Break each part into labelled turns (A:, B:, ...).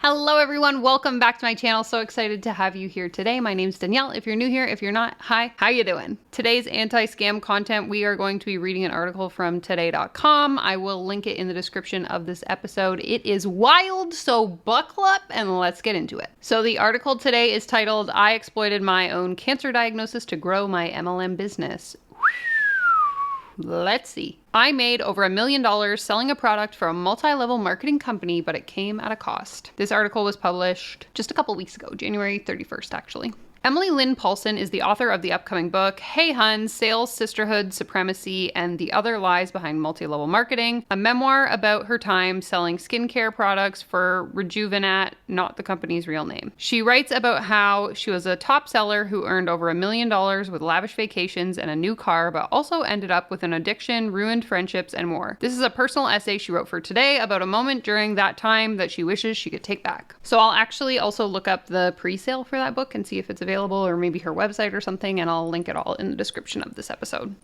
A: Hello everyone, welcome back to my channel. So excited to have you here today. My name's Danielle. If you're new here, if you're not, hi, how you doing? Today's anti-scam content, we are going to be reading an article from today.com. I will link it in the description of this episode. It is wild, so buckle up and let's get into it. So the article today is titled, I exploited my own cancer diagnosis to grow my MLM business. Let's see. I made over $1 million selling a product for a multi-level marketing company, but it came at a cost. This article was published just a couple weeks ago, January 31st, actually. Lynn Paulson is the author of the upcoming book, Hey Hun, Sales, Sisterhood, Supremacy, and the Other Lies Behind Multi-Level Marketing, a memoir about her time selling skincare products for Rejuvenat, not the company's real name. She writes about how she was a top seller who earned over $1 million with lavish vacations and a new car, but also ended up with an addiction, ruined friendships, and more. This is a personal essay she wrote for Today about a moment during that time that she wishes she could take back. So I'll actually also look up the pre-sale for that book and see if it's available, or maybe her website or something, and I'll link it all in the description of this episode.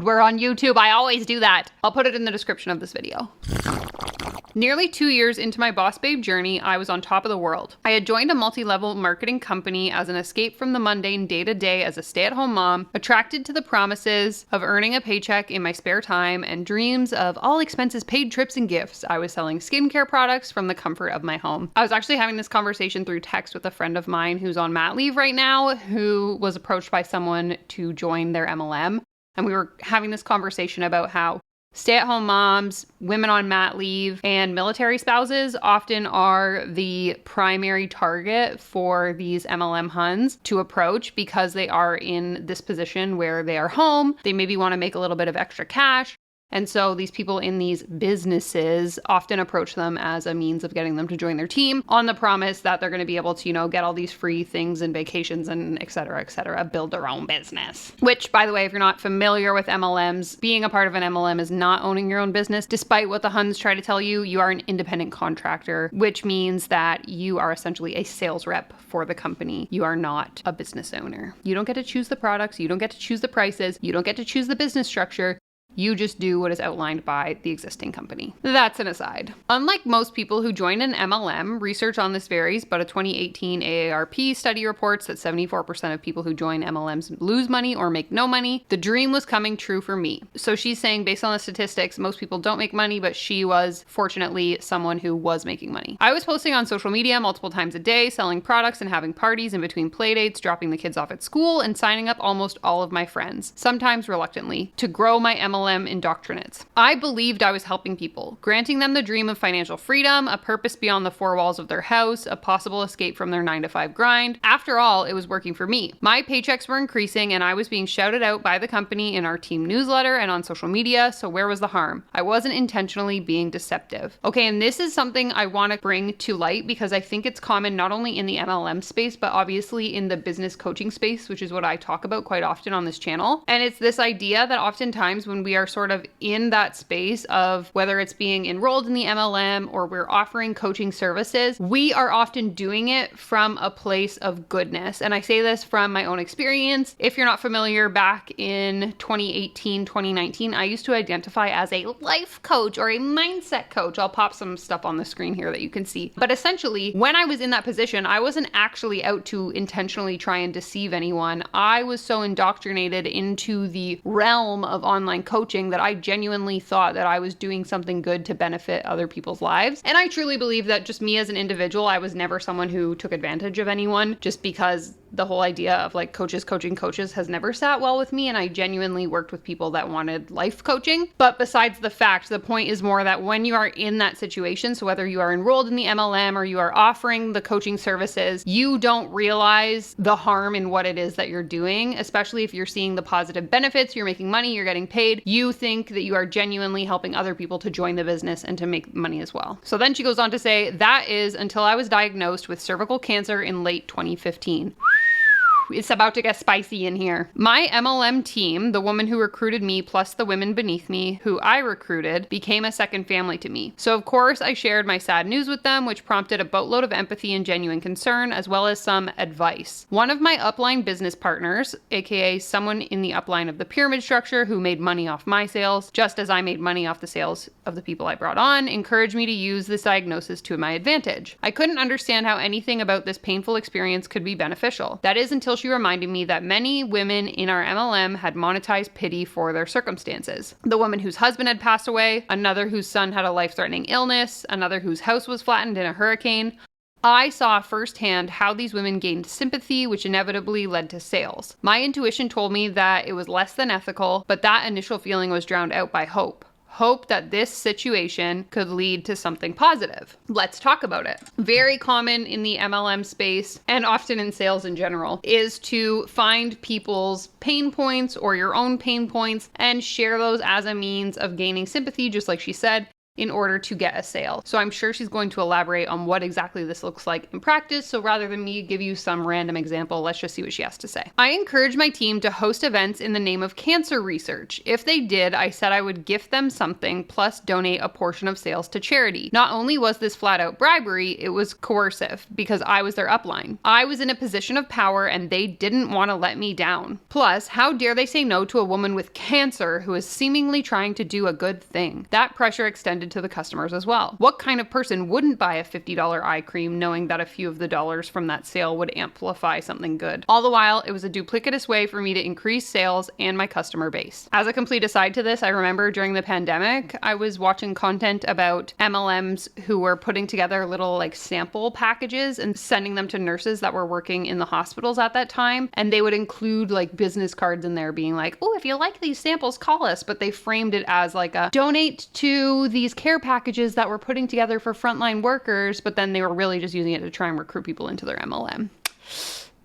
A: We're on YouTube. I always do that. I'll put it in the description of this video. Nearly 2 years into my Boss Babe journey, I was on top of the world. I had joined a multi-level marketing company as an escape from the mundane day-to-day as a stay-at-home mom, attracted to the promises of earning a paycheck in my spare time and dreams of all expenses paid trips and gifts. I was selling skincare products from the comfort of my home. I was actually having this conversation through text with a friend of mine who's on mat leave right now, who was approached by someone to join their MLM. And we were having this conversation about how stay-at-home moms, women on mat leave, and military spouses often are the primary target for these MLM Huns to approach because they are in this position where they are home. They maybe want to make a little bit of extra cash. And so these people in these businesses often approach them as a means of getting them to join their team on the promise that they're going to be able to, get all these free things and vacations and et cetera, build their own business. Which, by the way, if you're not familiar with MLMs, being a part of an MLM is not owning your own business. Despite what the Huns try to tell you, you are an independent contractor, which means that you are essentially a sales rep for the company. You are not a business owner. You don't get to choose the products. You don't get to choose the prices. You don't get to choose the business structure. You just do what is outlined by the existing company. That's an aside. Unlike most people who join an MLM, research on this varies, but a 2018 AARP study reports that 74% of people who join MLMs lose money or make no money. The dream was coming true for me. So she's saying, based on the statistics, most people don't make money, but she was fortunately someone who was making money. I was posting on social media multiple times a day, selling products and having parties in between playdates, dropping the kids off at school, and signing up almost all of my friends, sometimes reluctantly, to grow my MLM indoctrinates. I believed I was helping people, granting them the dream of financial freedom, a purpose beyond the four walls of their house, a possible escape from their 9-to-5 grind. After all, it was working for me. My paychecks were increasing and I was being shouted out by the company in our team newsletter and on social media, so where was the harm? I wasn't intentionally being deceptive. Okay, and this is something I want to bring to light because I think it's common not only in the MLM space, but obviously in the business coaching space, which is what I talk about quite often on this channel. And it's this idea that oftentimes when we are sort of in that space of whether it's being enrolled in the MLM or we're offering coaching services, we are often doing it from a place of goodness. And I say this from my own experience. If you're not familiar, back in 2018, 2019, I used to identify as a life coach or a mindset coach. I'll pop some stuff on the screen here that you can see. But essentially, when I was in that position, I wasn't actually out to intentionally try and deceive anyone. I was so indoctrinated into the realm of online coaching that I genuinely thought that I was doing something good to benefit other people's lives. And I truly believe that just me as an individual, I was never someone who took advantage of anyone just because the whole idea of like coaches coaching coaches has never sat well with me, and I genuinely worked with people that wanted life coaching. But besides the fact, the point is more that when you are in that situation, so whether you are enrolled in the MLM or you are offering the coaching services, you don't realize the harm in what it is that you're doing, especially if you're seeing the positive benefits, you're making money, you're getting paid. You think that you are genuinely helping other people to join the business and to make money as well. So then she goes on to say, that is until I was diagnosed with cervical cancer in late 2015. It's about to get spicy in here. My MLM team, the woman who recruited me plus the women beneath me who I recruited, became a second family to me. So of course I shared my sad news with them, which prompted a boatload of empathy and genuine concern, as well as some advice. One of my upline business partners, aka someone in the upline of the pyramid structure who made money off my sales, just as I made money off the sales of the people I brought on, encouraged me to use this diagnosis to my advantage. I couldn't understand how anything about this painful experience could be beneficial. That is until she reminded me that many women in our MLM had monetized pity for their circumstances. The woman whose husband had passed away, another whose son had a life-threatening illness, another whose house was flattened in a hurricane. I saw firsthand how these women gained sympathy, which inevitably led to sales. My intuition told me that it was less than ethical, but that initial feeling was drowned out by hope. Hope that this situation could lead to something positive. Let's talk about it. Very common in the MLM space, and often in sales in general, is to find people's pain points or your own pain points and share those as a means of gaining sympathy, just like she said, in order to get a sale. So I'm sure she's going to elaborate on what exactly this looks like in practice. So rather than me give you some random example, let's just see what she has to say. I encourage my team to host events in the name of cancer research. If they did, I said I would gift them something plus donate a portion of sales to charity. Not only was this flat out bribery, it was coercive because I was their upline. I was in a position of power and they didn't want to let me down. Plus, how dare they say no to a woman with cancer who is seemingly trying to do a good thing? That pressure extended to the customers as well. What kind of person wouldn't buy a $50 eye cream knowing that a few of the dollars from that sale would amplify something good? All the while, it was a duplicitous way for me to increase sales and my customer base. As a complete aside to this, I remember during the pandemic, I was watching content about MLMs who were putting together little sample packages and sending them to nurses that were working in the hospitals at that time. And they would include business cards in there being like, oh, if you like these samples, call us. But they framed it as a donate to these care packages that we're putting together for frontline workers, but then they were really just using it to try and recruit people into their MLM.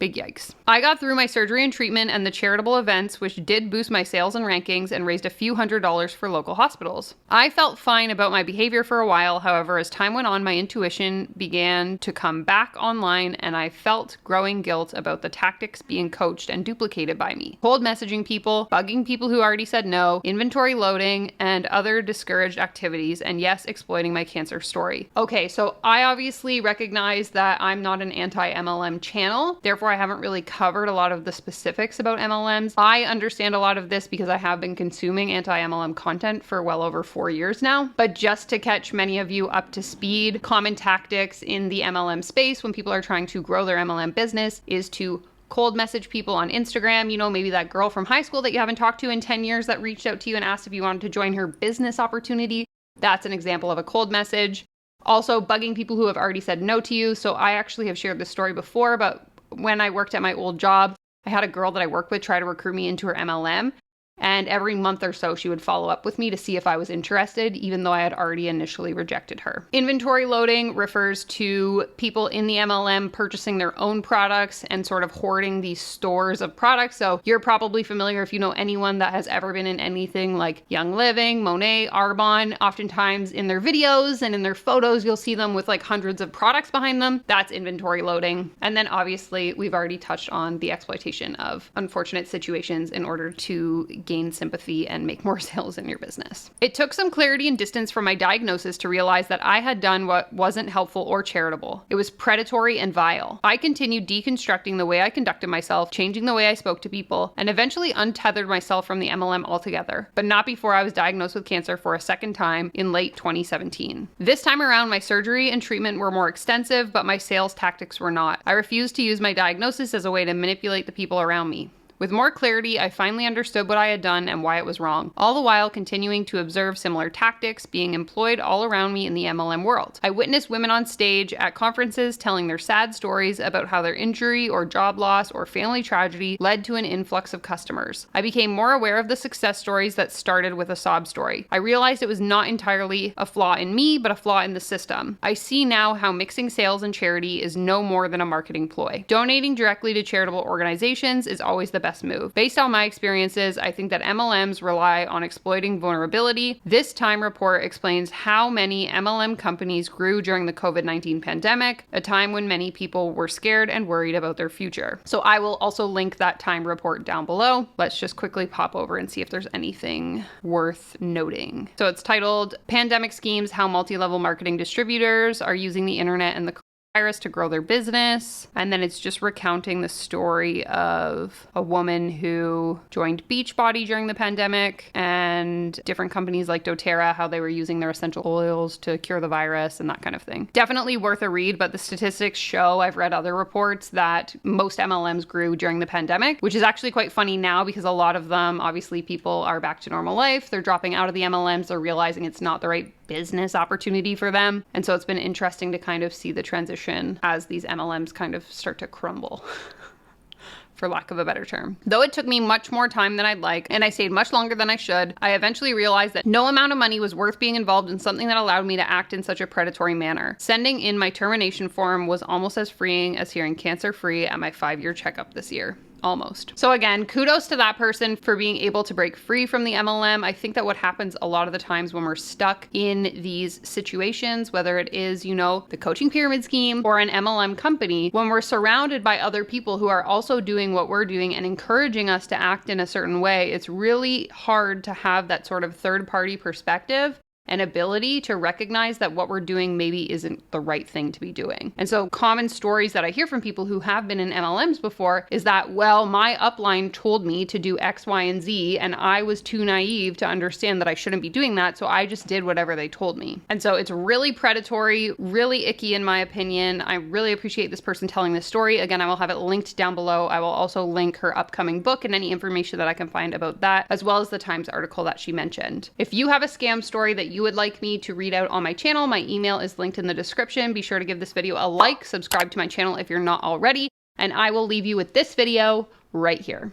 A: Big yikes. I got through my surgery and treatment and the charitable events, which did boost my sales and rankings and raised a few $100s for local hospitals. I felt fine about my behavior for a while. However, as time went on, my intuition began to come back online and I felt growing guilt about the tactics being coached and duplicated by me. Cold messaging people, bugging people who already said no, inventory loading, and other discouraged activities, and yes, exploiting my cancer story. Okay, so I obviously recognize that I'm not an anti-MLM channel. Therefore, I haven't really covered a lot of the specifics about MLMs. I understand a lot of this because I have been consuming anti-MLM content for well over 4 years now. But just to catch many of you up to speed, common tactics in the MLM space when people are trying to grow their MLM business is to cold message people on Instagram. You know, maybe that girl from high school that you haven't talked to in 10 years that reached out to you and asked if you wanted to join her business opportunity. That's an example of a cold message. Also, bugging people who have already said no to you. So I actually have shared this story before about when I worked at my old job. I had a girl that I worked with try to recruit me into her MLM. And every month or so, she would follow up with me to see if I was interested, even though I had already initially rejected her. Inventory loading refers to people in the MLM purchasing their own products and sort of hoarding these stores of products. So you're probably familiar if you know anyone that has ever been in anything like Young Living, Monet, Arbonne. Oftentimes in their videos and in their photos, you'll see them with hundreds of products behind them. That's inventory loading. And then obviously, we've already touched on the exploitation of unfortunate situations in order to gain sympathy and make more sales in your business. It took some clarity and distance from my diagnosis to realize that I had done what wasn't helpful or charitable. It was predatory and vile. I continued deconstructing the way I conducted myself, changing the way I spoke to people, and eventually untethered myself from the MLM altogether, but not before I was diagnosed with cancer for a second time in late 2017. This time around, my surgery and treatment were more extensive, but my sales tactics were not. I refused to use my diagnosis as a way to manipulate the people around me. With more clarity, I finally understood what I had done and why it was wrong, all the while continuing to observe similar tactics being employed all around me in the MLM world. I witnessed women on stage at conferences telling their sad stories about how their injury or job loss or family tragedy led to an influx of customers. I became more aware of the success stories that started with a sob story. I realized it was not entirely a flaw in me, but a flaw in the system. I see now how mixing sales and charity is no more than a marketing ploy. Donating directly to charitable organizations is always the best move. Based on my experiences, I think that MLMs rely on exploiting vulnerability. This Time report explains how many MLM companies grew during the COVID-19 pandemic, a time when many people were scared and worried about their future. So I will also link that Time report down below. Let's just quickly pop over and see if there's anything worth noting. So it's titled Pandemic Schemes, How Multi-Level Marketing Distributors Are Using the Internet and the Virus to Grow Their Business. And then it's just recounting the story of a woman who joined Beachbody during the pandemic and different companies like doTERRA, how they were using their essential oils to cure the virus and that kind of thing. Definitely worth a read, but the statistics show, I've read other reports, that most MLMs grew during the pandemic, which is actually quite funny now because a lot of them, obviously people are back to normal life. They're dropping out of the MLMs. They're realizing it's not the right business opportunity for them. And so it's been interesting to kind of see the transition as these MLMs kind of start to crumble, for lack of a better term. Though it took me much more time than I'd like, and I stayed much longer than I should, I eventually realized that no amount of money was worth being involved in something that allowed me to act in such a predatory manner. Sending in my termination form was almost as freeing as hearing cancer-free at my 5-year checkup this year. Almost. So again, kudos to that person for being able to break free from the MLM. I think that what happens a lot of the times when we're stuck in these situations, whether it is, you know, the coaching pyramid scheme or an MLM company, when we're surrounded by other people who are also doing what we're doing and encouraging us to act in a certain way, it's really hard to have that sort of third-party perspective and ability to recognize that what we're doing maybe isn't the right thing to be doing. And so common stories that I hear from people who have been in MLMs before is that, well, my upline told me to do X, Y, and Z, and I was too naive to understand that I shouldn't be doing that, so I just did whatever they told me. And so it's really predatory, really icky in my opinion. I really appreciate this person telling this story. Again, I will have it linked down below. I will also link her upcoming book and any information that I can find about that, as well as the Times article that she mentioned. If you have a scam story that you would like me to read out on my channel, my email is linked in the description. Be sure to give this video a like, subscribe to my channel if you're not already, and I will leave you with this video right here.